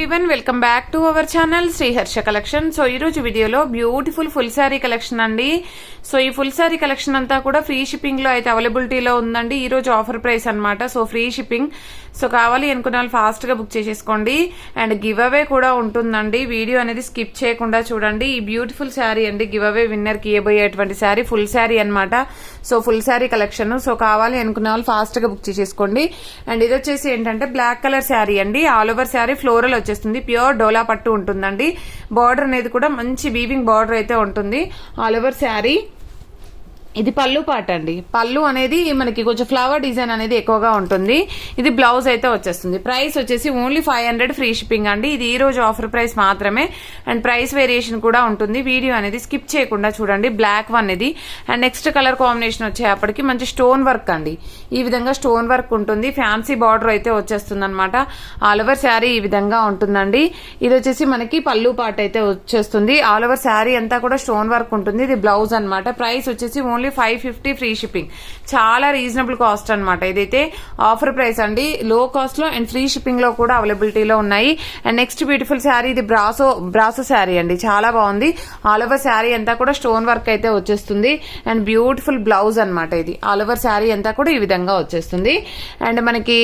Everyone, welcome back to our channel Shri Harsha collection. So ఈ రోజు వీడియోలో బ్యూటిఫుల్ ఫుల్ శారీ కలెక్షన్ అండి. సో ఈ ఫుల్ శారీ కలెక్షన్ అంతా కూడా ఫ్రీ షిప్పింగ్ లో అయితే అవైలబిలిటీలో ఉందండి. ఈ రోజు ఆఫర్ ప్రైస్ అన్నమాట. So free shipping. సో కావాలి అనుకున్న వాళ్ళు ఫాస్ట్ గా బుక్ చేసేసుకోండి. అండ్ గివ్ అవే కూడా ఉంటుందండి. వీడియో అనేది స్కిప్ చేయకుండా చూడండి. ఈ బ్యూటిఫుల్ శారీ అండి, గివ్ అవే విన్నర్ కి ఇవ్వబోయేటువంటి శారీ ఫుల్ శారీ అన్నమాట. So full sari collection. So కావాలి అనుకున్న వాళ్ళు ఫాస్ట్ గా బుక్ చేసేసుకోండి. అండ్ ఇది వచ్చేసి ఏంటంటే బ్లాక్ కలర్ శారీ అండి. ఆల్ ఓవర్ శారీ ఫ్లోరల్ వచ్చేస్తుంది. ప్యూర్ డోలా పట్టు ఉంటుందండి. బార్డర్ అనేది కూడా మంచి వీవింగ్ బార్డర్ అయితే ఉంటుంది. All over sari. ఇది పళ్ళు పాట అండి. పళ్ళు అనేది మనకి కొంచెం ఫ్లవర్ డిజైన్ అనేది ఎక్కువగా ఉంటుంది. ఇది బ్లౌజ్ అయితే వచ్చేస్తుంది. ప్రైస్ వచ్చేసి ఓన్లీ 500 ఫ్రీ షిప్పింగ్ అండి. ఇది ఈ రోజు ఆఫర్ ప్రైస్ మాత్రమే. అండ్ ప్రైస్ వేరియేషన్ కూడా ఉంటుంది. వీడియో అనేది స్కిప్ చేయకుండా చూడండి. బ్లాక్ వన్ ఇది. అండ్ నెక్స్ట్ కలర్ కాంబినేషన్ వచ్చేప్పటికి మంచి స్టోన్ వర్క్ అండి. ఈ విధంగా స్టోన్ వర్క్ ఉంటుంది. ఫ్యాన్సీ బార్డర్ అయితే వచ్చేస్తుంది అనమాట. ఆల్ ఓవర్ శారీ ఈ విధంగా ఉంటుందండి. ఇది వచ్చేసి మనకి పళ్ళు పాట అయితే వచ్చేస్తుంది. ఆల్ ఓవర్ శారీ అంతా కూడా స్టోన్ వర్క్ ఉంటుంది. ఇది బ్లౌజ్ అనమాట. ప్రైస్ వచ్చేసి ఓన్లీ 550 ఫ్రీ షిప్పింగ్. చాలా రీజనబుల్ కాస్ట్ అనమాట. ఇదైతే ఆఫర్ ప్రైస్ అండి. లో కాస్ట్ లో అండ్ ఫ్రీ షిప్పింగ్ లో కూడా అవైలబిలిటీలో ఉన్నాయి. అండ్ నెక్స్ట్ బ్యూటిఫుల్ శారీ ఇది బ్రాసో శారీ అండి. చాలా బాగుంది. ఆల్ ఓవర్ శారీ అంతా కూడా స్టోన్ వర్క్ అయితే వచ్చేస్తుంది. అండ్ బ్యూటిఫుల్ బ్లౌజ్ అనమాట. ఇది ఆల్ ఓవర్ శారీ అంతా కూడా ఈ విధంగా వచ్చేస్తుంది. అండ్ మనకి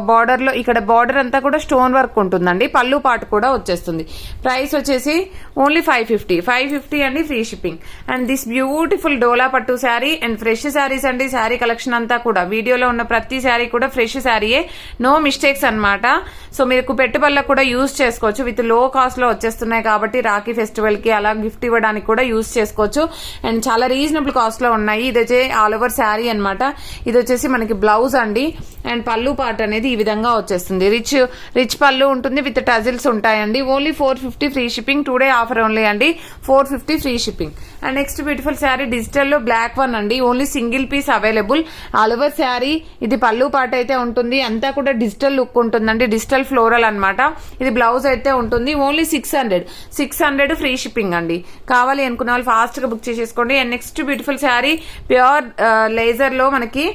బార్డర్ లో ఇక్కడ బార్డర్ అంతా కూడా స్టోన్ వర్క్ ఉంటుందండి. పళ్ళు పాటు కూడా వచ్చేస్తుంది. ప్రైస్ వచ్చేసి ఓన్లీ 550 అండి free shipping. And this beautiful డోలా పట్టు శారీ అండ్ ఫ్రెష్ శారీస్ అండి. శారీ కలెక్షన్ అంతా కూడా వీడియోలో ఉన్న ప్రతి శారీ కూడా ఫ్రెష్ శారీయే, నో మిస్టేక్స్ అనమాట. సో మీకు పెట్టుబడులకు కూడా యూజ్ చేసుకోవచ్చు. విత్ లో కాస్ట్ లో వచ్చేస్తున్నాయి కాబట్టి రాఖీ ఫెస్టివల్ కి అలా గిఫ్ట్ ఇవ్వడానికి కూడా యూజ్ చేసుకోవచ్చు. అండ్ చాలా రీజనబుల్ కాస్ట్ లో ఉన్నాయి. ఇది వచ్చే ఆల్ ఓవర్ శారీ అనమాట. ఇది వచ్చేసి మనకి బ్లౌజ్ అండి. అండ్ పళ్ళు పార్ట్ అనేది ఈ విధంగా వచ్చేస్తుంది. రిచ్ పళ్ళు ఉంటుంది. విత్ టజిల్స్ ఉంటాయండి. Only 450 free shipping. Today offer only అండి. 450 free shipping. And next beautiful sari digital లో బ్లాక్ వన్ అండి. Only single piece available. All over sari. ఇది పళ్ళు పాట అయితే ఉంటుంది. అంతా కూడా డిజిటల్ లుక్ ఉంటుందండి. డిజిటల్ ఫ్లోరల్ అనమాట. ఇది బ్లౌజ్ అయితే ఉంటుంది. ఓన్లీ 600 ఫ్రీ షిప్పింగ్ అండి. కావాలి అనుకున్న వాళ్ళు ఫాస్ట్ గా బుక్ చేసేసుకోండి. And next beautiful sari pure laser లో మనకి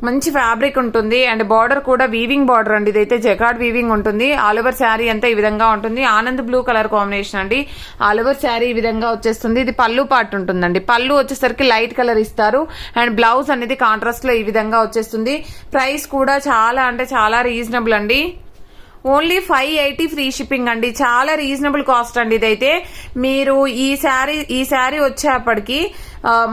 మంచి ఫ్యాబ్రిక్ ఉంటుంది. అండ్ బార్డర్ కూడా వీవింగ్ బార్డర్ అండి. ఇదైతే జకార్డ్ వీవింగ్ ఉంటుంది. ఆల్ ఓవర్ శారీ అంతా ఈ విధంగా ఉంటుంది. ఆనంద్ బ్లూ కలర్ కాంబినేషన్ అండి. ఆల్ ఓవర్ శారీ ఈ విధంగా వచ్చేస్తుంది. ఇది పళ్ళు పార్ట్ ఉంటుందండి. పళ్ళు వచ్చేసరికి లైట్ కలర్ ఇస్తారు. అండ్ బ్లౌజ్ అనేది కాంట్రాస్ట్ లో ఈ విధంగా వచ్చేస్తుంది. ప్రైస్ కూడా చాలా అంటే చాలా రీజనబుల్ అండి. ఓన్లీ 580 ఫ్రీ షిప్పింగ్ అండి. చాలా రీజనబుల్ కాస్ట్ అండి. ఇదైతే మీరు ఈ శారీ వచ్చేప్పటికి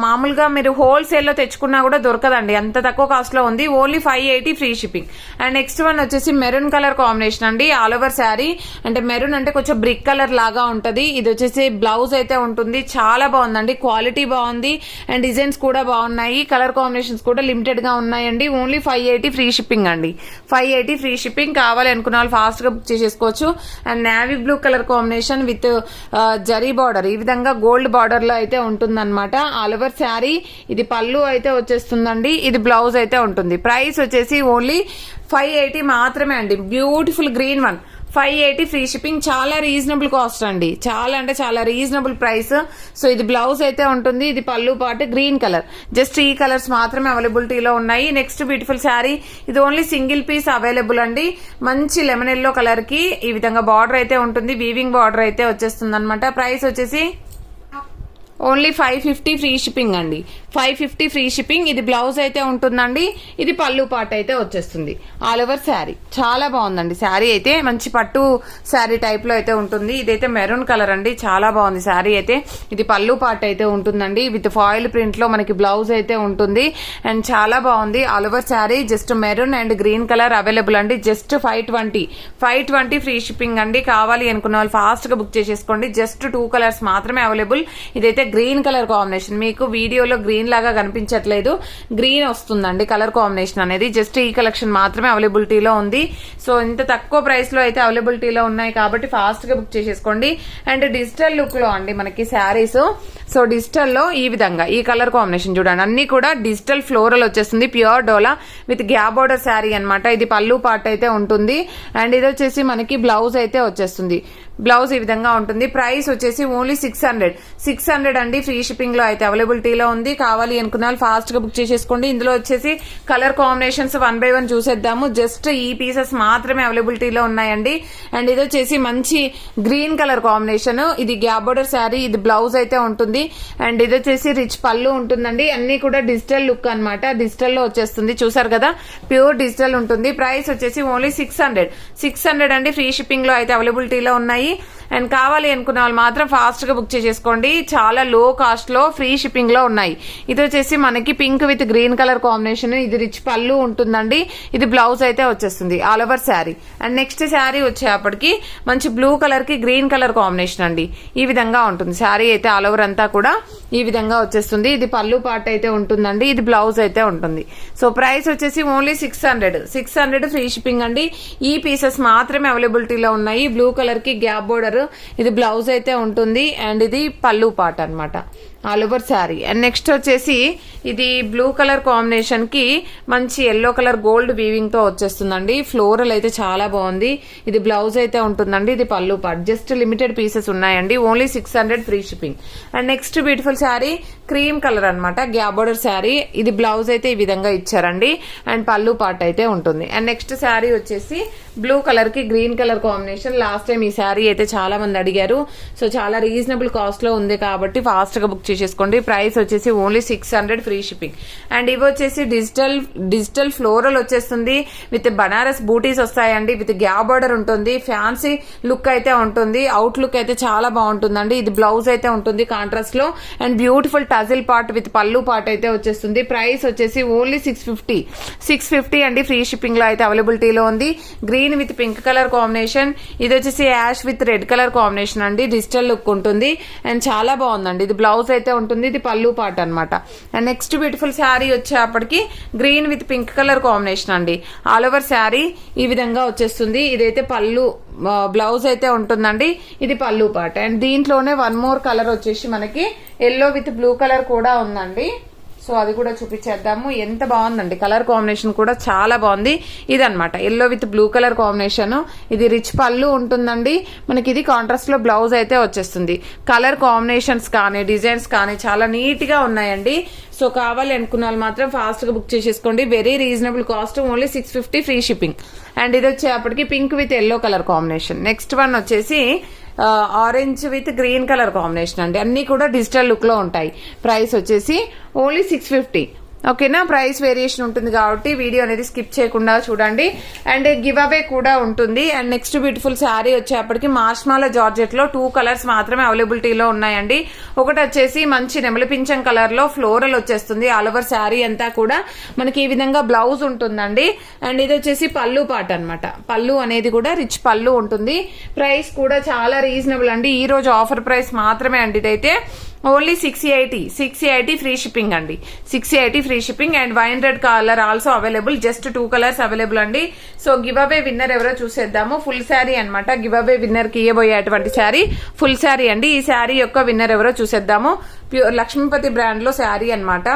మామూలుగా మీరు హోల్సేల్ లో తెచ్చుకున్నా కూడా దొరకదండి. అంత తక్కువ కాస్ట్ లో ఉంది. Only 580 free shipping. And next one వచ్చేసి మెరూన్ కలర్ కాంబినేషన్ అండి. All over sari. అంటే మెరూన్ అంటే కొంచెం బ్రిక్ కలర్ లాగా ఉంటది. ఇది వచ్చేసి బ్లౌజ్ అయితే ఉంటుంది. చాలా బాగుందండి. క్వాలిటీ బాగుంది. అండ్ డిజైన్స్ కూడా బాగున్నాయి. కలర్ కాంబినేషన్స్ కూడా లిమిటెడ్ గా ఉన్నాయండి. ఓన్లీ 580 ఫ్రీ షిప్పింగ్ అండి. 580 ఫ్రీ షిప్పింగ్. కావాలి అనుకున్న వాళ్ళు ఫాస్ట్ గా బుక్ చేసేసుకోవచ్చు. And navy blue colour combination with zari border ఈ విధంగా గోల్డ్ బార్డర్ లో అయితే ఉంటుందన్నమాట. All over sari. ఇది పళ్ళు అయితే వచ్చేస్తుందండి. ఇది బ్లౌజ్ అయితే ఉంటుంది. ప్రైస్ వచ్చేసి ఓన్లీ 580 మాత్రమే అండి. Beautiful green one. 580 free shipping. చాలా రీజనబుల్ కాస్ట్ అండి. చాలా అంటే చాలా రీజనబుల్ ప్రైస్. సో ఇది బ్లౌజ్ అయితే ఉంటుంది. ఇది పళ్ళు పాటు గ్రీన్ కలర్. జస్ట్ ఈ కలర్స్ మాత్రమే అవైలబిలిటీలో ఉన్నాయి. Next beautiful sari. ఇది ఓన్లీ సింగిల్ పీస్ అవైలబుల్ అండి. మంచి లెమన్ ఎల్లో కలర్ కి ఈ విధంగా బార్డర్ అయితే ఉంటుంది. వీవింగ్ బార్డర్ అయితే వచ్చేస్తుంది అనమాట. ప్రైస్ వచ్చేసి ఓన్లీ 550 ఫ్రీ షిప్పింగ్ అండి. 550 ఫ్రీ షిప్పింగ్. ఇది బ్లౌజ్ అయితే ఉంటుందండి. ఇది పళ్ళు పాట అయితే వచ్చేస్తుంది. All over sari. చాలా బాగుందండి. శారీ అయితే మంచి పట్టు శారీ టైప్ లో అయితే ఉంటుంది. ఇదైతే మెరూన్ కలర్ అండి. చాలా బాగుంది శారీ అయితే. ఇది పళ్ళు పాట అయితే ఉంటుందండి. విత్ ఫాయిల్ ప్రింట్ లో మనకి బ్లౌజ్ అయితే ఉంటుంది. అండ్ చాలా బాగుంది. All over sari. Just maroon and green colour available అండి. జస్ట్ 520 ఫ్రీ షిప్పింగ్ అండి. కావాలి అనుకున్న వాళ్ళు ఫాస్ట్ గా బుక్ చేసేసుకోండి. జస్ట్ 2 కలర్స్ మాత్రమే అవైలబుల్. ఇదైతే గ్రీన్ కలర్ కాంబినేషన్. మీకు వీడియోలో గ్రీన్ లాగా కనిపించట్లేదు. గ్రీన్ వస్తుందండి కలర్ కాంబినేషన్ అనేది. జస్ట్ ఈ కలెక్షన్ మాత్రమే అవైలబిలిటీలో ఉంది. సో ఇంత తక్కువ ప్రైస్ లో అయితే అవైలబిలిటీలో ఉన్నాయి కాబట్టి ఫాస్ట్ గా బుక్ చేసేసుకోండి. అండ్ డిజిటల్ లుక్ లో అండి మనకి శారీస్. సో డిజిటల్ లో ఈ విధంగా ఈ కలర్ కాంబినేషన్ చూడండి. అన్ని కూడా డిజిటల్ ఫ్లోరల్ వచ్చేస్తుంది. Pure dola with gap border sari అనమాట. ఇది పళ్ళు పార్ట్ అయితే ఉంటుంది. అండ్ ఇది వచ్చేసి మనకి బ్లౌజ్ అయితే వచ్చేస్తుంది. బ్లౌజ్ ఈ విధంగా ఉంటుంది. ప్రైస్ వచ్చేసి ఓన్లీ 600 అండి, ఫ్రీ షిప్పింగ్ లో అయితే అవైలబిలిటీలో ఉంది. కావాలి అనుకున్న వాళ్ళు ఫాస్ట్ గా బుక్ చేసేసుకోండి. ఇందులో వచ్చేసి కలర్ కాంబినేషన్స్ 1 by 1 చూసేద్దాము. జస్ట్ ఈ పీసెస్ మాత్రమే అవైలబిలిటీలో ఉన్నాయండి. అండ్ ఇది వచ్చేసి మంచి గ్రీన్ కలర్ కాంబినేషన్. ఇది గ్యాప్ బోర్డర్ శారీ, ఇది బ్లౌజ్ అయితే ఉంటుంది. అండ్ ఇది వచ్చేసి రిచ్ పళ్ళు ఉంటుందండి. అన్ని కూడా డిజిటల్ లుక్ అనమాట, డిజిటల్ లో వచ్చేస్తుంది. చూసారు కదా, ప్యూర్ డిజిటల్ ఉంటుంది. ప్రైస్ వచ్చేసి ఓన్లీ 600 అండి. ఫ్రీ షిప్పింగ్ లో అయితే అవైలబిలిటీలో ఉన్నాయి. అండ్ కావాలి అనుకున్న వాళ్ళు మాత్రం ఫాస్ట్ గా బుక్ చేసేసుకోండి. చాలా లో కాస్ట్ లో ఫ్రీ షిప్పింగ్ లో ఉన్నాయి. ఇది వచ్చేసి మనకి pink with green colour combination. ఇది రిచ్ పళ్ళు ఉంటుందండి. ఇది బ్లౌజ్ అయితే వచ్చేస్తుంది all over sari. And next sari వచ్చేప్పటికి మంచి బ్లూ కలర్ కి గ్రీన్ కలర్ కాంబినేషన్ అండి. ఈ విధంగా ఉంటుంది శారీ అయితే ఆల్ ఓవర్ అంతా కూడా ఈ విధంగా వచ్చేస్తుంది. ఇది పళ్ళు పార్ట్ అయితే ఉంటుందండి. ఇది బ్లౌజ్ అయితే ఉంటుంది. సో ప్రైస్ వచ్చేసి ఓన్లీ 600 ఫ్రీ షిప్పింగ్ అండి. ఈ పీసెస్ మాత్రమే అవైలబిలిటీలో ఉన్నాయి. బ్లూ కలర్ కి గ్యాప్ బోర్డర్, ఇది బ్లౌజ్ అయితే ఉంటుంది. అండ్ ఇది పళ్ళు పార్ట్ అన్నమాట, all over sari. And next వచ్చేసి ఇది బ్లూ కలర్ కాంబినేషన్ కి మంచి ఎల్లో కలర్ గోల్డ్ వీవింగ్ తో వచ్చేస్తుందండి. ఫ్లోరల్ అయితే చాలా బాగుంది. ఇది బ్లౌజ్ అయితే ఉంటుందండి. ఇది పళ్ళు పార్ట్. జస్ట్ లిమిటెడ్ పీసెస్ ఉన్నాయండి. Only 600 free shipping. And next beautiful sari cream colour అనమాట, గ్యాప్ బోర్డర్ శారీ. ఇది బ్లౌజ్ అయితే ఈ విధంగా ఇచ్చారండి. అండ్ పళ్ళు పార్ట్ అయితే ఉంటుంది. అండ్ నెక్స్ట్ శారీ వచ్చేసి బ్లూ కలర్ కి green colour combination. Last time ఈ శారీ అయితే చాలా మంది అడిగారు. సో చాలా రీజనబుల్ కాస్ట్ లో ఉంది కాబట్టి ఫాస్ట్ గా బుక్ చేసేసుకోండి. ప్రైస్ వచ్చేసి ఓన్లీ 600 ఫ్రీ షిప్పింగ్. అండ్ ఇవి వచ్చేసి డిజిటల్ ఫ్లోరల్ వచ్చేస్తుంది. విత్ బనారస్ బూటీస్ వస్తాయండి. విత్ గ్యాప్ బోర్డర్ ఉంటుంది. ఫ్యాన్సీ లుక్ అయితే ఉంటుంది. అవుట్ లుక్ అయితే చాలా బాగుంటుందండి. ఇది బ్లౌజ్ అయితే ఉంటుంది కాంట్రాస్ట్ లో. అండ్ బ్యూటిఫుల్ టజిల్ పార్ట్ విత్ పళ్ళు పార్ట్ అయితే వచ్చేస్తుంది. ప్రైస్ వచ్చేసి ఓన్లీ 650 అండి. ఫ్రీ షిప్పింగ్ లో అయితే అవైలబిలిటీలో ఉంది. Green with pink colour combination. ఇది వచ్చేసి ash with red colour combination అండి. డిజిటల్ లుక్ ఉంటుంది. అండ్ చాలా బాగుందండి. ఇది బ్లౌజ్ అయితే ఉంటుంది. ఇది పళ్ళు పార్ట్ అనమాట. అండ్ నెక్స్ట్ బ్యూటిఫుల్ శారీ వచ్చేప్పటికి green with pink colour combination అండి. ఆల్ ఓవర్ శారీ ఈ విధంగా వచ్చేస్తుంది. ఇదైతే పళ్ళు బ్లౌజ్ అయితే ఉంటుందండి. ఇది పళ్ళు పార్ట్. అండ్ దీంట్లోనే వన్ మోర్ కలర్ వచ్చేసి మనకి ఎల్లో విత్ బ్లూ కలర్ కూడా ఉందండి. సో అది కూడా చూపించేద్దాము. ఎంత బాగుందండి, కలర్ కాంబినేషన్ కూడా చాలా బాగుంది. ఇదనమాట yellow with blue colour combination. ఇది రిచ్ పళ్ళు ఉంటుందండి. మనకి ఇది కాంట్రాస్ట్ లో బ్లౌజ్ అయితే వచ్చేస్తుంది. కలర్ కాంబినేషన్స్ కానీ డిజైన్స్ కానీ చాలా నీట్ గా ఉన్నాయండి. సో కావాలి అనుకున్న వాళ్ళు మాత్రం ఫాస్ట్ గా బుక్ చేసేసుకోండి. Very reasonable cost, only 650 free shipping. And ఇది వచ్చేప్పటికి pink with yellow colour combination. Next one వచ్చేసి orange with green colour combination అండి. అన్ని కూడా డిజిటల్ లుక్ లో ఉంటాయి. ప్రైస్ వచ్చేసి ఓన్లీ 650. ఓకేనా, ప్రైస్ వేరియేషన్ ఉంటుంది కాబట్టి వీడియో అనేది స్కిప్ చేయకుండా చూడండి. అండ్ గివ్ అవే కూడా ఉంటుంది. అండ్ నెక్స్ట్ బ్యూటిఫుల్ శారీ వచ్చేప్పటికి మార్ష్మాల జార్జెట్ లో 2 కలర్స్ మాత్రమే అవైలబిలిటీలో ఉన్నాయండి. ఒకటి వచ్చేసి మంచి నెమలి పింఛం కలర్ లో ఫ్లోరల్ వచ్చేస్తుంది. ఆల్ ఓవర్ శారీ అంతా కూడా మనకి ఈ విధంగా బ్లౌజ్ ఉంటుందండి. అండ్ ఇది వచ్చేసి పళ్ళు పార్ట్ అనమాట. పళ్ళు అనేది కూడా రిచ్ పళ్ళు ఉంటుంది. ప్రైస్ కూడా చాలా రీజనబుల్ అండి. ఈ రోజు ఆఫర్ ప్రైస్ మాత్రమే అండి. ఇదైతే ఓన్లీ 680 ఫ్రీ షిప్పింగ్ అండి. 680 free shipping. And wine red colour also available. Just 2 colours available అండి. సో గివ్ అవే విన్నర్ ఎవరో చూసేద్దాము. ఫుల్ శారీ అనమాట. గివ్ అవే విన్నర్ కి ఇవ్వబోయేటువంటి శారీ ఫుల్ శారీ అండి. ఈ శారీ యొక్క విన్నర్ ఎవరో చూసేద్దాము. ప్యూర్ లక్ష్మీపతి బ్రాండ్ లో శారీ అనమాట.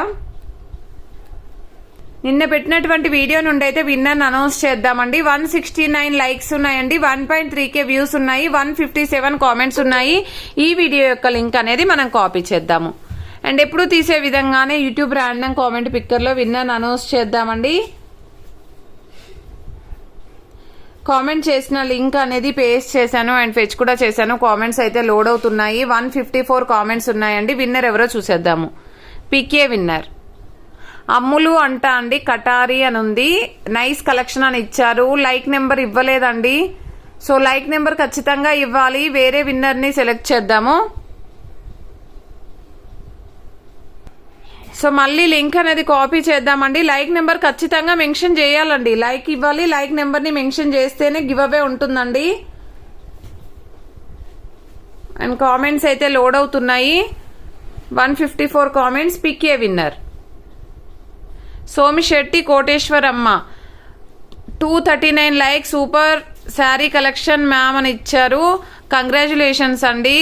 నిన్న పెట్టినటువంటి వీడియో నుండి అయితే విన్నర్ అనౌన్స్ చేద్దామండి. 169 లైక్స్ ఉన్నాయండి. 1.3K వ్యూస్ ఉన్నాయి. 157 కామెంట్స్ ఉన్నాయి. ఈ వీడియో యొక్క లింక్ అనేది మనం కాపీ చేద్దాము. అండ్ ఎప్పుడు తీసే విధంగానే యూట్యూబ్ ర్యాండమ్ కామెంట్ పిక్కర్ లో విన్నర్ అనౌన్స్ చేద్దామండి. కామెంట్ చేసిన లింక్ అనేది పేస్ట్ చేశాను అండ్ ఫెచ్ కూడా చేశాను. కామెంట్స్ అయితే లోడ్ అవుతున్నాయి. 154 కామెంట్స్ ఉన్నాయండి. విన్నర్ ఎవరో చూసేద్దాము. పికే విన్నర్ అమ్ములు అంట అండి. కటారి అని ఉంది. నైస్ కలెక్షన్ అని ఇచ్చారు. లైక్ నెంబర్ ఇవ్వలేదండి. సో లైక్ నెంబర్ ఖచ్చితంగా ఇవ్వాలి. వేరే విన్నర్ ని సెలెక్ట్ చేద్దాము. సో మళ్ళీ లింక్ అనేది కాపీ చేద్దామండి. లైక్ నెంబర్ ఖచ్చితంగా మెన్షన్ చేయాలండి. లైక్ ఇవ్వాలి. లైక్ నెంబర్ ని మెన్షన్ చేస్తేనే గివ్ అవే ఉంటుందండి. అండ్ కామెంట్స్ అయితే లోడ్ అవుతున్నాయి. 154 comments. PK winner Somisetti Koteswaramma 239 like. Super sari collection ma'am అని ఇచ్చారు. కంగ్రాచులేషన్స్ అండి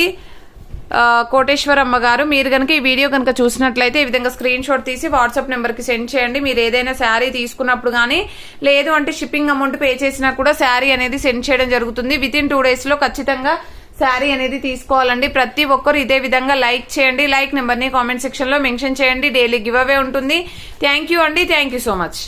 కోటేశ్వరమ్మ గారు. మీరు కనుక ఈ వీడియో కనుక చూసినట్లయితే ఈ విధంగా స్క్రీన్ షాట్ తీసి వాట్సాప్ నెంబర్ కి సెండ్ చేయండి. మీరు ఏదైనా శారీ తీసుకున్నప్పుడు కానీ లేదు అంటే షిప్పింగ్ అమౌంట్ పే చేసినా కూడా శారీ అనేది సెండ్ చేయడం జరుగుతుంది. విత్ ఇన్ 2 days లో ఖచ్చితంగా శారీ అనేది తీసుకోవాలండి. ప్రతి ఒక్కరు ఇదే విధంగా లైక్ చేయండి. లైక్ నెంబర్ ని కామెంట్ సెక్షన్ లో మెన్షన్ చేయండి. డైలీ గివ్ అవే ఉంటుంది. థ్యాంక్ యూ అండి. Thank you so much.